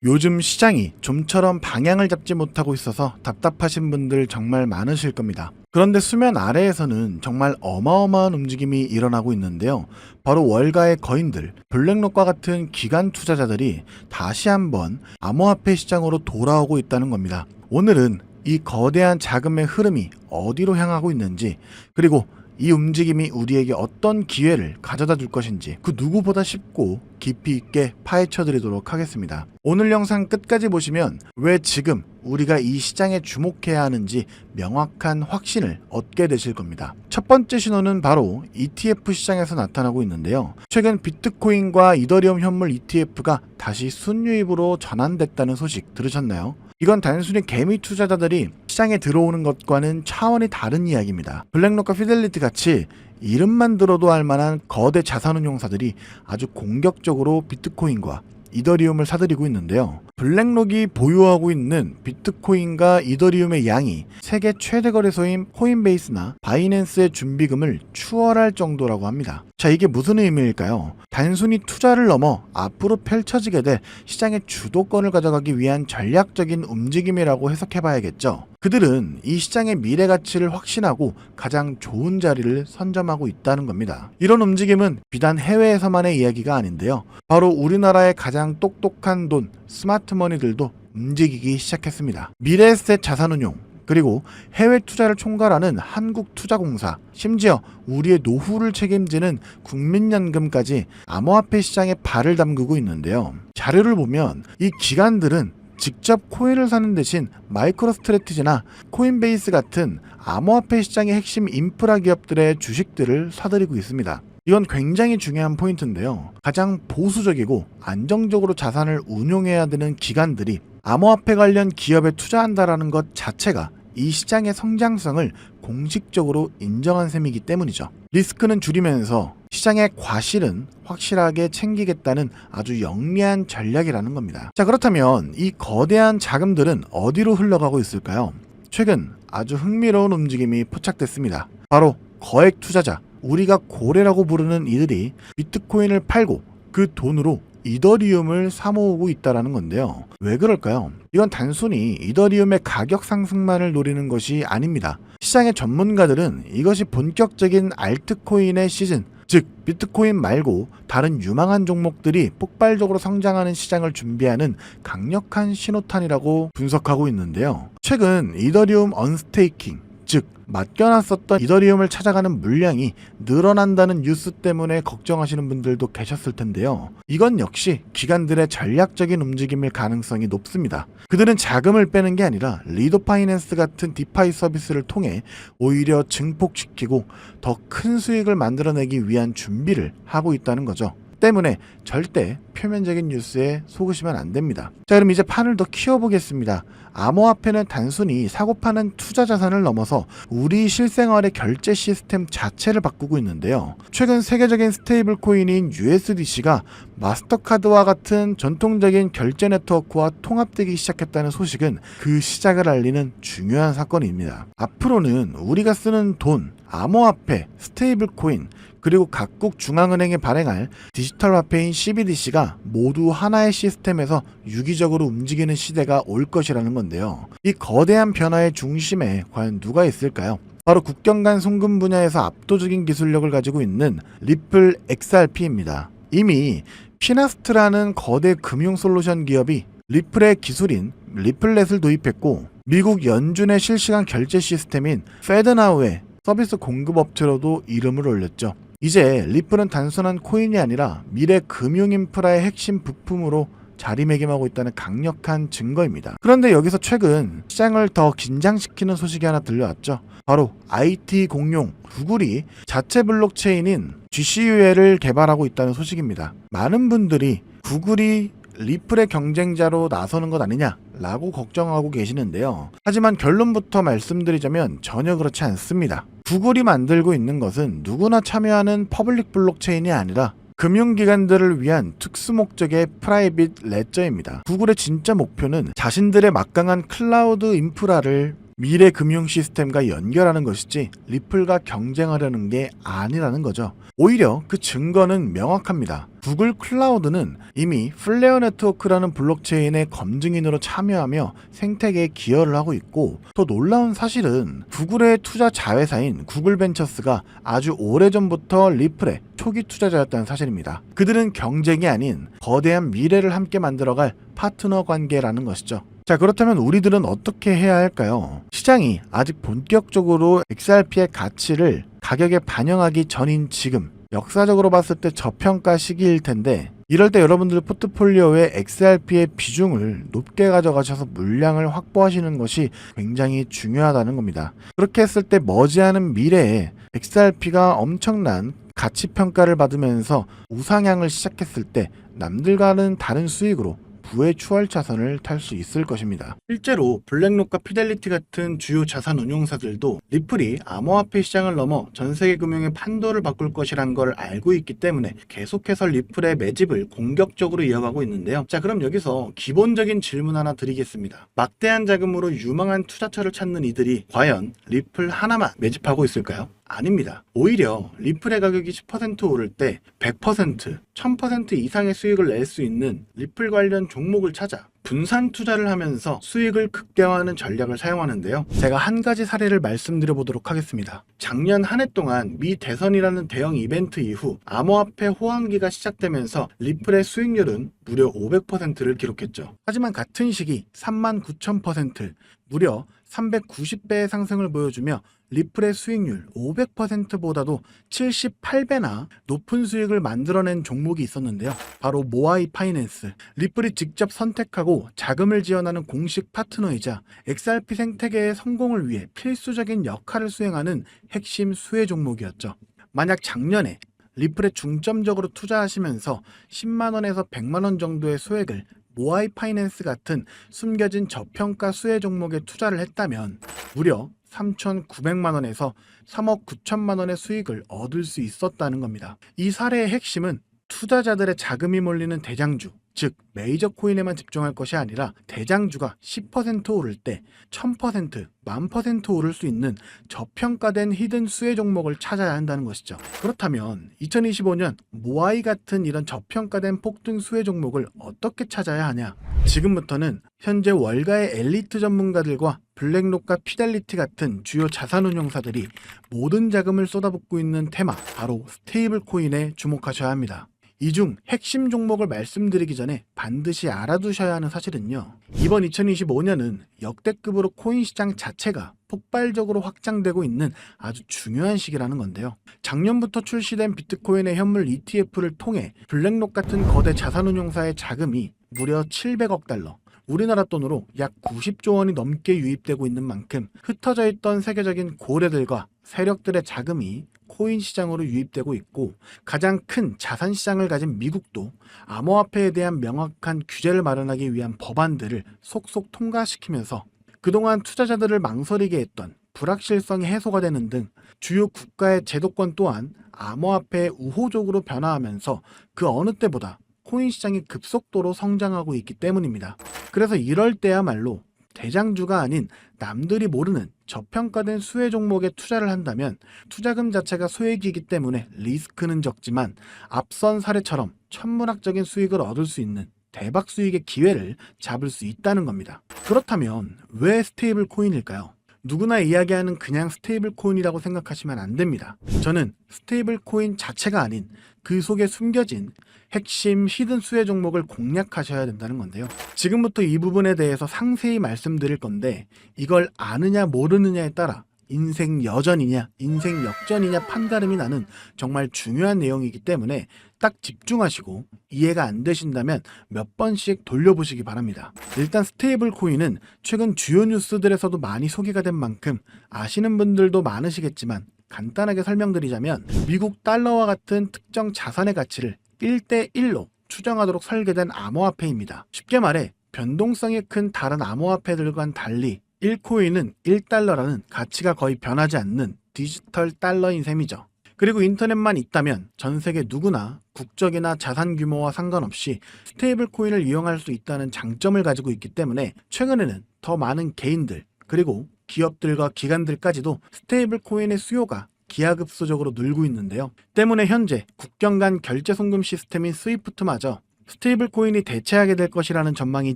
요즘 시장이 좀처럼 방향을 잡지 못하고 있어서 답답하신 분들 정말 많으실 겁니다. 그런데 수면 아래에서는 정말 어마어마한 움직임이 일어나고 있는데요. 바로 월가의 거인들, 블랙록과 같은 기관 투자자들이 다시 한번 암호화폐 시장으로 돌아오고 있다는 겁니다. 오늘은 이 거대한 자금의 흐름이 어디로 향하고 있는지, 그리고 이 움직임이 우리에게 어떤 기회를 가져다 줄 것인지 그 누구보다 쉽고 깊이 있게 파헤쳐 드리도록 하겠습니다. 오늘 영상 끝까지 보시면 왜 지금 우리가 이 시장에 주목해야 하는지 명확한 확신을 얻게 되실 겁니다. 첫 번째 신호는 바로 ETF 시장에서 나타나고 있는데요. 최근 비트코인과 이더리움 현물 ETF가 다시 순유입으로 전환됐다는 소식 들으셨나요? 이건 단순히 개미 투자자들이 시장에 들어오는 것과는 차원이 다른 이야기입니다. 블랙록과 피델리티 같이 이름만 들어도 알만한 거대 자산운용사들이 아주 공격적으로 비트코인과 이더리움을 사들이고 있는데요. 블랙록이 보유하고 있는 비트코인과 이더리움의 양이 세계 최대 거래소인 코인베이스나 바이낸스의 준비금을 추월할 정도라고 합니다. 자, 이게 무슨 의미일까요? 단순히 투자를 넘어 앞으로 펼쳐지게 될 시장의 주도권을 가져가기 위한 전략적인 움직임이라고 해석해봐야겠죠. 그들은 이 시장의 미래 가치를 확신하고 가장 좋은 자리를 선점하고 있다는 겁니다. 이런 움직임은 비단 해외에서만의 이야기가 아닌데요. 바로 우리나라의 가장 똑똑한 돈, 스마트머니들도 움직이기 시작했습니다. 미래에셋 자산운용, 그리고 해외 투자를 총괄하는 한국투자공사, 심지어 우리의 노후를 책임지는 국민연금까지 암호화폐 시장에 발을 담그고 있는데요. 자료를 보면 이 기관들은 직접 코인을 사는 대신 마이크로스트래티지나 코인베이스 같은 암호화폐 시장의 핵심 인프라 기업들의 주식들을 사들이고 있습니다. 이건 굉장히 중요한 포인트인데요. 가장 보수적이고 안정적으로 자산을 운용해야 되는 기관들이 암호화폐 관련 기업에 투자한다라는 것 자체가 이 시장의 성장성을 공식적으로 인정한 셈이기 때문이죠. 리스크는 줄이면서 시장의 과실은 확실하게 챙기겠다는 아주 영리한 전략이라는 겁니다. 자, 그렇다면 이 거대한 자금들은 어디로 흘러가고 있을까요? 최근 아주 흥미로운 움직임이 포착됐습니다. 바로 거액 투자자, 우리가 고래라고 부르는 이들이 비트코인을 팔고 그 돈으로 이더리움을 사모으고 있다는 건데요. 왜 그럴까요? 이건 단순히 이더리움의 가격 상승만을 노리는 것이 아닙니다. 시장의 전문가들은 이것이 본격적인 알트코인의 시즌, 즉 비트코인 말고 다른 유망한 종목들이 폭발적으로 성장하는 시장을 준비하는 강력한 신호탄이라고 분석하고 있는데요. 최근 이더리움 언스테이킹, 즉 맡겨놨었던 이더리움을 찾아가는 물량이 늘어난다는 뉴스 때문에 걱정하시는 분들도 계셨을 텐데요. 이건 역시 기관들의 전략적인 움직임일 가능성이 높습니다. 그들은 자금을 빼는 게 아니라 리더 파이낸스 같은 디파이 서비스를 통해 오히려 증폭시키고 더 큰 수익을 만들어내기 위한 준비를 하고 있다는 거죠. 때문에 절대 표면적인 뉴스에 속으시면 안 됩니다. 자, 그럼 이제 판을 더 키워보겠습니다. 암호화폐는 단순히 사고 파는 투자 자산을 넘어서 우리 실생활의 결제 시스템 자체를 바꾸고 있는데요. 최근 세계적인 스테이블 코인인 USDC가 마스터카드와 같은 전통적인 결제 네트워크와 통합되기 시작했다는 소식은 그 시작을 알리는 중요한 사건입니다. 앞으로는 우리가 쓰는 돈, 암호화폐, 스테이블 코인, 그리고 각국 중앙은행이 발행할 디지털 화폐인 CBDC가 모두 하나의 시스템에서 유기적으로 움직이는 시대가 올 것이라는 건데요. 이 거대한 변화의 중심에 과연 누가 있을까요? 바로 국경 간 송금 분야에서 압도적인 기술력을 가지고 있는 리플 XRP입니다. 이미 피나스트라는 거대 금융 솔루션 기업이 리플의 기술인 리플렛을 도입했고, 미국 연준의 실시간 결제 시스템인 페드나우의 서비스 공급업체로도 이름을 올렸죠. 이제 리플은 단순한 코인이 아니라 미래 금융 인프라의 핵심 부품으로 자리매김하고 있다는 강력한 증거입니다. 그런데 여기서 최근 시장을 더 긴장시키는 소식이 하나 들려왔죠. 바로 IT 공룡 구글이 자체 블록체인인 GCUL을 개발하고 있다는 소식입니다. 많은 분들이 구글이 리플의 경쟁자로 나서는 것 아니냐라고 걱정하고 계시는데요. 하지만 결론부터 말씀드리자면 전혀 그렇지 않습니다. 구글이 만들고 있는 것은 누구나 참여하는 퍼블릭 블록체인이 아니라 금융기관들을 위한 특수목적의 프라이빗 레저입니다. 구글의 진짜 목표는 자신들의 막강한 클라우드 인프라를 미래 금융 시스템과 연결하는 것이지 리플과 경쟁하려는 게 아니라는 거죠. 오히려 그 증거는 명확합니다. 구글 클라우드는 이미 플레어 네트워크라는 블록체인의 검증인으로 참여하며 생태계에 기여를 하고 있고, 더 놀라운 사실은 구글의 투자 자회사인 구글 벤처스가 아주 오래전부터 리플의 초기 투자자였다는 사실입니다. 그들은 경쟁이 아닌 거대한 미래를 함께 만들어갈 파트너 관계라는 것이죠. 자, 그렇다면 우리들은 어떻게 해야 할까요? 시장이 아직 본격적으로 XRP의 가치를 가격에 반영하기 전인 지금, 역사적으로 봤을 때 저평가 시기일 텐데, 이럴 때 여러분들 포트폴리오에 XRP의 비중을 높게 가져가셔서 물량을 확보하시는 것이 굉장히 중요하다는 겁니다. 그렇게 했을 때 머지않은 미래에 XRP가 엄청난 가치 평가를 받으면서 우상향을 시작했을 때 남들과는 다른 수익으로 부의 추월 차선을 탈 수 있을 것입니다. 실제로 블랙록과 피델리티 같은 주요 자산 운용사들도 리플이 암호화폐 시장을 넘어 전세계 금융의 판도를 바꿀 것이란 걸 알고 있기 때문에 계속해서 리플의 매집을 공격적으로 이어가고 있는데요. 자, 그럼 여기서 기본적인 질문 하나 드리겠습니다. 막대한 자금으로 유망한 투자처를 찾는 이들이 과연 리플 하나만 매집하고 있을까요? 아닙니다. 오히려 리플의 가격이 10% 오를 때 100%, 1000% 이상의 수익을 낼 수 있는 리플 관련 종목을 찾아 분산 투자를 하면서 수익을 극대화하는 전략을 사용하는데요. 제가 한 가지 사례를 말씀드려 보도록 하겠습니다. 작년 한 해 동안 미 대선이라는 대형 이벤트 이후 암호화폐 호황기가 시작되면서 리플의 수익률은 무려 500%를 기록했죠. 하지만 같은 시기 39,000%, 무려 390배의 상승을 보여주며 리플의 수익률 500%보다도 78배나 높은 수익을 만들어낸 종목이 있었는데요. 바로 모아이 파이낸스. 리플이 직접 선택하고 자금을 지원하는 공식 파트너이자 XRP 생태계의 성공을 위해 필수적인 역할을 수행하는 핵심 수혜 종목이었죠. 만약 작년에 리플에 중점적으로 투자하시면서 10만원에서 100만원 정도의 소액을 모아이 파이낸스 같은 숨겨진 저평가 수혜 종목에 투자를 했다면 무려 3,900만원에서 3억 9천만원의 수익을 얻을 수 있었다는 겁니다. 이 사례의 핵심은 투자자들의 자금이 몰리는 대장주, 즉 메이저 코인에만 집중할 것이 아니라 대장주가 10% 오를 때 1000%, 10,000% 오를 수 있는 저평가된 히든 수혜 종목을 찾아야 한다는 것이죠. 그렇다면 2025년 모아이 같은 이런 저평가된 폭등 수혜 종목을 어떻게 찾아야 하냐? 지금부터는 현재 월가의 엘리트 전문가들과 블랙록과 피델리티 같은 주요 자산운용사들이 모든 자금을 쏟아붓고 있는 테마, 바로 스테이블 코인에 주목하셔야 합니다. 이 중 핵심 종목을 말씀드리기 전에 반드시 알아두셔야 하는 사실은요, 이번 2025년은 역대급으로 코인 시장 자체가 폭발적으로 확장되고 있는 아주 중요한 시기라는 건데요. 작년부터 출시된 비트코인의 현물 ETF를 통해 블랙록 같은 거대 자산운용사의 자금이 무려 700억 달러, 우리나라 돈으로 약 90조 원이 넘게 유입되고 있는 만큼 흩어져 있던 세계적인 고래들과 세력들의 자금이 코인 시장으로 유입되고 있고, 가장 큰 자산 시장을 가진 미국도 암호화폐에 대한 명확한 규제를 마련하기 위한 법안들을 속속 통과시키면서 그동안 투자자들을 망설이게 했던 불확실성이 해소가 되는 등 주요 국가의 제도권 또한 암호화폐에 우호적으로 변화하면서 그 어느 때보다 코인 시장이 급속도로 성장하고 있기 때문입니다. 그래서 이럴 때야말로 대장주가 아닌 남들이 모르는 저평가된 수혜 종목에 투자를 한다면 투자금 자체가 소액이기 때문에 리스크는 적지만 앞선 사례처럼 천문학적인 수익을 얻을 수 있는 대박 수익의 기회를 잡을 수 있다는 겁니다. 그렇다면 왜 스테이블 코인일까요? 누구나 이야기하는 그냥 스테이블 코인이라고 생각하시면 안 됩니다. 저는 스테이블 코인 자체가 아닌 그 속에 숨겨진 핵심 히든 수혜 종목을 공략하셔야 된다는 건데요. 지금부터 이 부분에 대해서 상세히 말씀드릴 건데, 이걸 아느냐 모르느냐에 따라 인생 여전이냐 인생 역전이냐 판가름이 나는 정말 중요한 내용이기 때문에 딱 집중하시고 이해가 안 되신다면 몇 번씩 돌려보시기 바랍니다. 일단 스테이블 코인은 최근 주요 뉴스들에서도 많이 소개가 된 만큼 아시는 분들도 많으시겠지만, 간단하게 설명드리자면 미국 달러와 같은 특정 자산의 가치를 1대1로 추정하도록 설계된 암호화폐입니다. 쉽게 말해 변동성이 큰 다른 암호화폐들과는 달리 1코인은 1달러라는 가치가 거의 변하지 않는 디지털 달러인 셈이죠. 그리고 인터넷만 있다면 전 세계 누구나 국적이나 자산 규모와 상관없이 스테이블 코인을 이용할 수 있다는 장점을 가지고 있기 때문에 최근에는 더 많은 개인들 그리고 기업들과 기관들까지도 스테이블 코인의 수요가 기하급수적으로 늘고 있는데요. 때문에 현재 국경 간 결제 송금 시스템인 스위프트마저 스테이블 코인이 대체하게 될 것이라는 전망이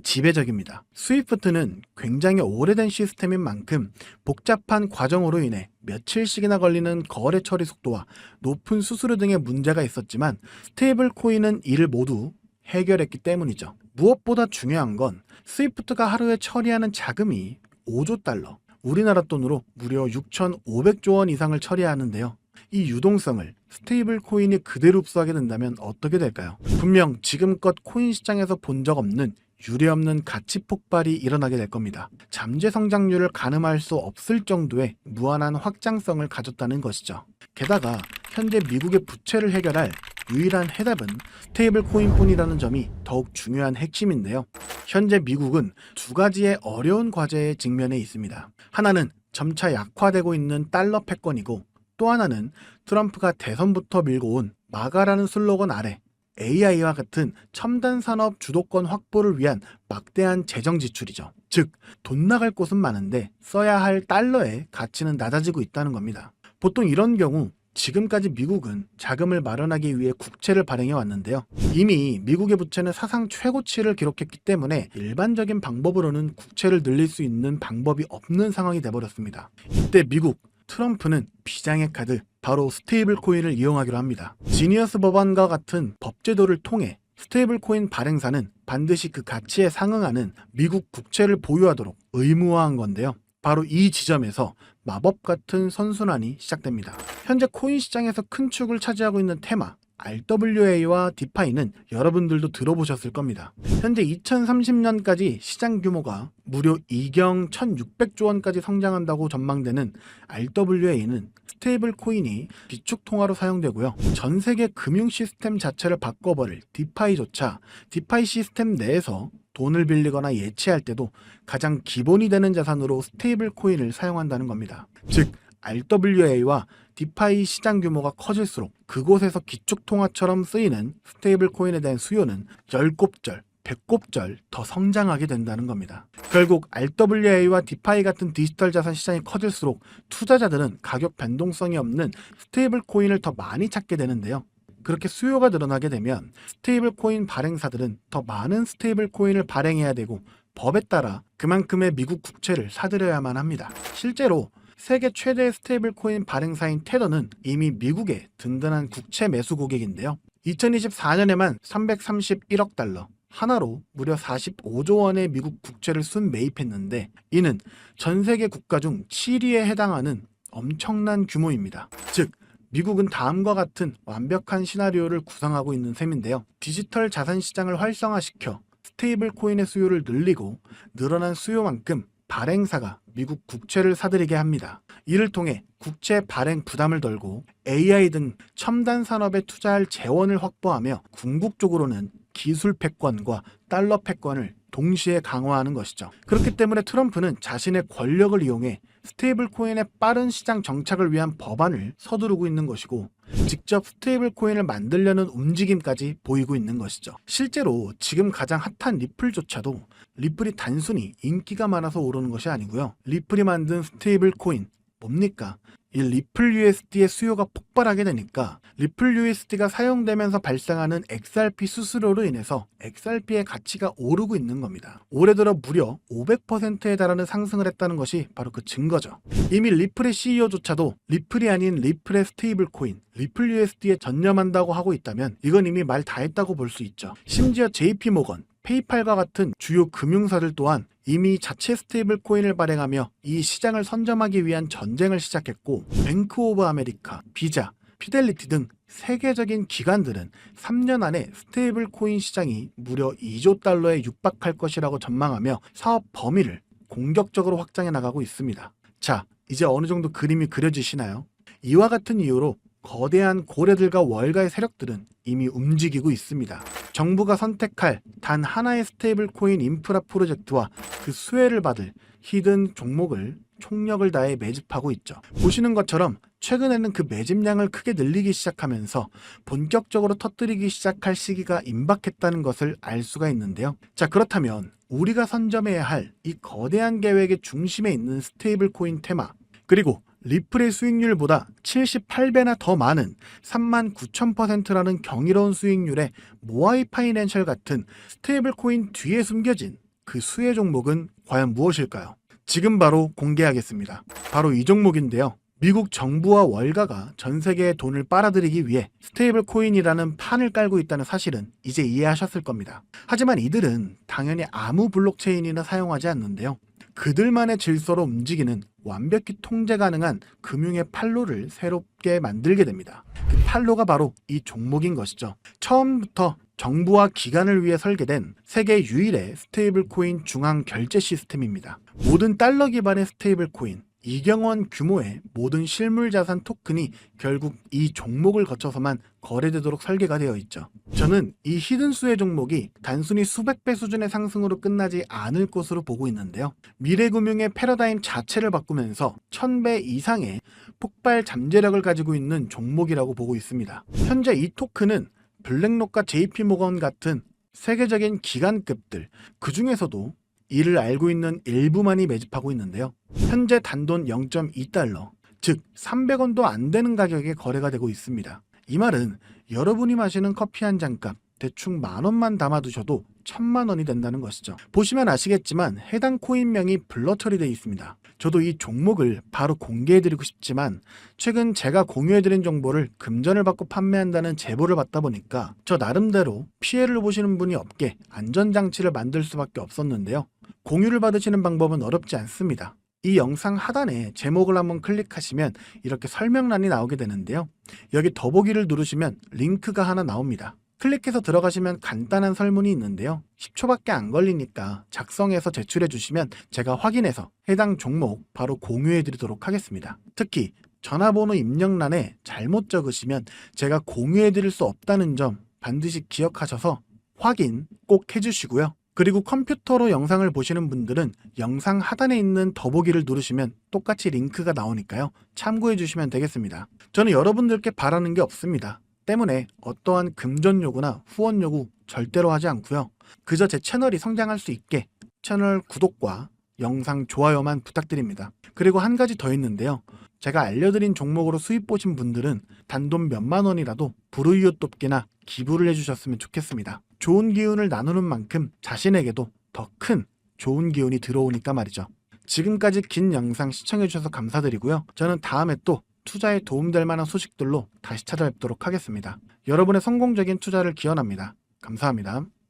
지배적입니다. 스위프트는 굉장히 오래된 시스템인 만큼 복잡한 과정으로 인해 며칠씩이나 걸리는 거래 처리 속도와 높은 수수료 등의 문제가 있었지만 스테이블 코인은 이를 모두 해결했기 때문이죠. 무엇보다 중요한 건 스위프트가 하루에 처리하는 자금이 5조 달러, 우리나라 돈으로 무려 6,500조 원 이상을 처리하는데요. 이 유동성을 스테이블 코인이 그대로 흡수하게 된다면 어떻게 될까요? 분명 지금껏 코인 시장에서 본 적 없는 유례없는 가치 폭발이 일어나게 될 겁니다. 잠재 성장률을 가늠할 수 없을 정도의 무한한 확장성을 가졌다는 것이죠. 게다가 현재 미국의 부채를 해결할 유일한 해답은 스테이블 코인뿐이라는 점이 더욱 중요한 핵심인데요. 현재 미국은 두 가지의 어려운 과제에 직면해 있습니다. 하나는 점차 약화되고 있는 달러 패권이고, 또 하나는 트럼프가 대선부터 밀고 온 마가라는 슬로건 아래 AI와 같은 첨단 산업 주도권 확보를 위한 막대한 재정 지출이죠. 즉, 돈 나갈 곳은 많은데 써야 할 달러의 가치는 낮아지고 있다는 겁니다. 보통 이런 경우 지금까지 미국은 자금을 마련하기 위해 국채를 발행해 왔는데요. 이미 미국의 부채는 사상 최고치를 기록했기 때문에 일반적인 방법으로는 국채를 늘릴 수 있는 방법이 없는 상황이 돼버렸습니다. 이때 미국 트럼프는 비장의 카드, 바로 스테이블 코인을 이용하기로 합니다. 지니어스 법안과 같은 법제도를 통해 스테이블 코인 발행사는 반드시 그 가치에 상응하는 미국 국채를 보유하도록 의무화한 건데요. 바로 이 지점에서 마법 같은 선순환이 시작됩니다. 현재 코인 시장에서 큰 축을 차지하고 있는 테마 RWA와 디파이는 여러분들도 들어보셨을 겁니다. 현재 2030년까지 시장 규모가 무려 2경 1600조 원까지 성장한다고 전망되는 RWA는 스테이블 코인이 비축통화로 사용되고요. 전 세계 금융 시스템 자체를 바꿔버릴 디파이조차 디파이 시스템 내에서 돈을 빌리거나 예치할 때도 가장 기본이 되는 자산으로 스테이블 코인을 사용한다는 겁니다. 즉, RWA와 디파이 시장 규모가 커질수록 그곳에서 기축통화처럼 쓰이는 스테이블 코인에 대한 수요는 10곱절, 100곱절 더 성장하게 된다는 겁니다. 결국 RWA와 디파이 같은 디지털 자산 시장이 커질수록 투자자들은 가격 변동성이 없는 스테이블 코인을 더 많이 찾게 되는데요. 그렇게 수요가 늘어나게 되면 스테이블 코인 발행사들은 더 많은 스테이블 코인을 발행해야 되고, 법에 따라 그만큼의 미국 국채를 사들여야만 합니다. 실제로 세계 최대 스테이블 코인 발행사인 테더는 이미 미국의 든든한 국채 매수 고객인데요. 2024년에만 331억 달러, 하나로 무려 45조 원의 미국 국채를 순매입했는데, 이는 전 세계 국가 중 7위에 해당하는 엄청난 규모입니다. 즉, 미국은 다음과 같은 완벽한 시나리오를 구상하고 있는 셈인데요. 디지털 자산 시장을 활성화시켜 스테이블 코인의 수요를 늘리고, 늘어난 수요만큼 발행사가 미국 국채를 사들이게 합니다. 이를 통해 국채 발행 부담을 덜고 AI 등 첨단 산업에 투자할 재원을 확보하며, 궁극적으로는 기술 패권과 달러 패권을 동시에 강화하는 것이죠. 그렇기 때문에 트럼프는 자신의 권력을 이용해 스테이블 코인의 빠른 시장 정착을 위한 법안을 서두르고 있는 것이고, 직접 스테이블 코인을 만들려는 움직임까지 보이고 있는 것이죠. 실제로 지금 가장 핫한 리플조차도 리플이 단순히 인기가 많아서 오르는 것이 아니고요. 리플이 만든 스테이블 코인 뭡니까? 이 리플 USD의 수요가 폭발하게 되니까 리플 USD가 사용되면서 발생하는 XRP 수수료로 인해서 XRP의 가치가 오르고 있는 겁니다. 올해 들어 무려 500%에 달하는 상승을 했다는 것이 바로 그 증거죠. 이미 리플의 CEO조차도 리플이 아닌 리플의 스테이블 코인, 리플 USD에 전념한다고 하고 있다면 이건 이미 말 다 했다고 볼 수 있죠. 심지어 JP모건, 페이팔과 같은 주요 금융사들 또한 이미 자체 스테이블 코인을 발행하며 이 시장을 선점하기 위한 전쟁을 시작했고, 뱅크 오브 아메리카, 비자, 피델리티 등 세계적인 기관들은 3년 안에 스테이블 코인 시장이 무려 2조 달러에 육박할 것이라고 전망하며 사업 범위를 공격적으로 확장해 나가고 있습니다. 자, 이제 어느 정도 그림이 그려지시나요? 이와 같은 이유로 거대한 고래들과 월가의 세력들은 이미 움직이고 있습니다. 정부가 선택할 단 하나의 스테이블 코인 인프라 프로젝트와 그 수혜를 받을 히든 종목을 총력을 다해 매집하고 있죠. 보시는 것처럼 최근에는 그 매집량을 크게 늘리기 시작하면서 본격적으로 터뜨리기 시작할 시기가 임박했다는 것을 알 수가 있는데요. 자, 그렇다면 우리가 선점해야 할 이 거대한 계획의 중심에 있는 스테이블 코인 테마, 그리고 리플의 수익률보다 78배나 더 많은 39,000%라는 경이로운 수익률의 모아이 파이낸셜 같은 스테이블 코인 뒤에 숨겨진 그 수혜 종목은 과연 무엇일까요? 지금 바로 공개하겠습니다. 바로 이 종목인데요. 미국 정부와 월가가 전 세계의 돈을 빨아들이기 위해 스테이블 코인이라는 판을 깔고 있다는 사실은 이제 이해하셨을 겁니다. 하지만 이들은 당연히 아무 블록체인이나 사용하지 않는데요. 그들만의 질서로 움직이는 완벽히 통제 가능한 금융의 판로를 새롭게 만들게 됩니다. 그 판로가 바로 이 종목인 것이죠. 처음부터 정부와 기관을 위해 설계된 세계 유일의 스테이블 코인 중앙 결제 시스템입니다. 모든 달러 기반의 스테이블 코인, 2경원 규모의 모든 실물 자산 토큰이 결국 이 종목을 거쳐서만 거래되도록 설계가 되어 있죠. 저는 이 히든 수혜 종목이 단순히 수백 배 수준의 상승으로 끝나지 않을 것으로 보고 있는데요. 미래금융의 패러다임 자체를 바꾸면서 1000배 이상의 폭발 잠재력을 가지고 있는 종목이라고 보고 있습니다. 현재 이 토큰은 블랙록과 JP모건 같은 세계적인 기관급들, 그 중에서도 이를 알고 있는 일부만이 매집하고 있는데요. 현재 단돈 0.2달러, 즉 300원도 안 되는 가격에 거래가 되고 있습니다. 이 말은 여러분이 마시는 커피 한 잔값 대충 10,000원만 담아두셔도 1,000,000원이 된다는 것이죠. 보시면 아시겠지만 해당 코인명이 블러 처리되어 있습니다. 저도 이 종목을 바로 공개해드리고 싶지만 최근 제가 공유해드린 정보를 금전을 받고 판매한다는 제보를 받다 보니까 저 나름대로 피해를 보시는 분이 없게 안전장치를 만들 수밖에 없었는데요. 공유를 받으시는 방법은 어렵지 않습니다. 이 영상 하단에 제목을 한번 클릭하시면 이렇게 설명란이 나오게 되는데요. 여기 더보기를 누르시면 링크가 하나 나옵니다. 클릭해서 들어가시면 간단한 설문이 있는데요. 10초밖에 안 걸리니까 작성해서 제출해 주시면 제가 확인해서 해당 종목 바로 공유해 드리도록 하겠습니다. 특히 전화번호 입력란에 잘못 적으시면 제가 공유해 드릴 수 없다는 점 반드시 기억하셔서 확인 꼭 해주시고요. 그리고 컴퓨터로 영상을 보시는 분들은 영상 하단에 있는 더보기를 누르시면 똑같이 링크가 나오니까요. 참고해 주시면 되겠습니다. 저는 여러분들께 바라는 게 없습니다. 때문에 어떠한 금전 요구나 후원 요구 절대로 하지 않고요. 그저 제 채널이 성장할 수 있게 채널 구독과 영상 좋아요만 부탁드립니다. 그리고 한 가지 더 있는데요. 제가 알려드린 종목으로 수익 보신 분들은 단돈 몇만 원이라도 불우이웃 돕기나 기부를 해주셨으면 좋겠습니다. 좋은 기운을 나누는 만큼 자신에게도 더 큰 좋은 기운이 들어오니까 말이죠. 지금까지 긴 영상 시청해주셔서 감사드리고요. 저는 다음에 또 투자에 도움될 만한 소식들로 다시 찾아뵙도록 하겠습니다. 여러분의 성공적인 투자를 기원합니다. 감사합니다.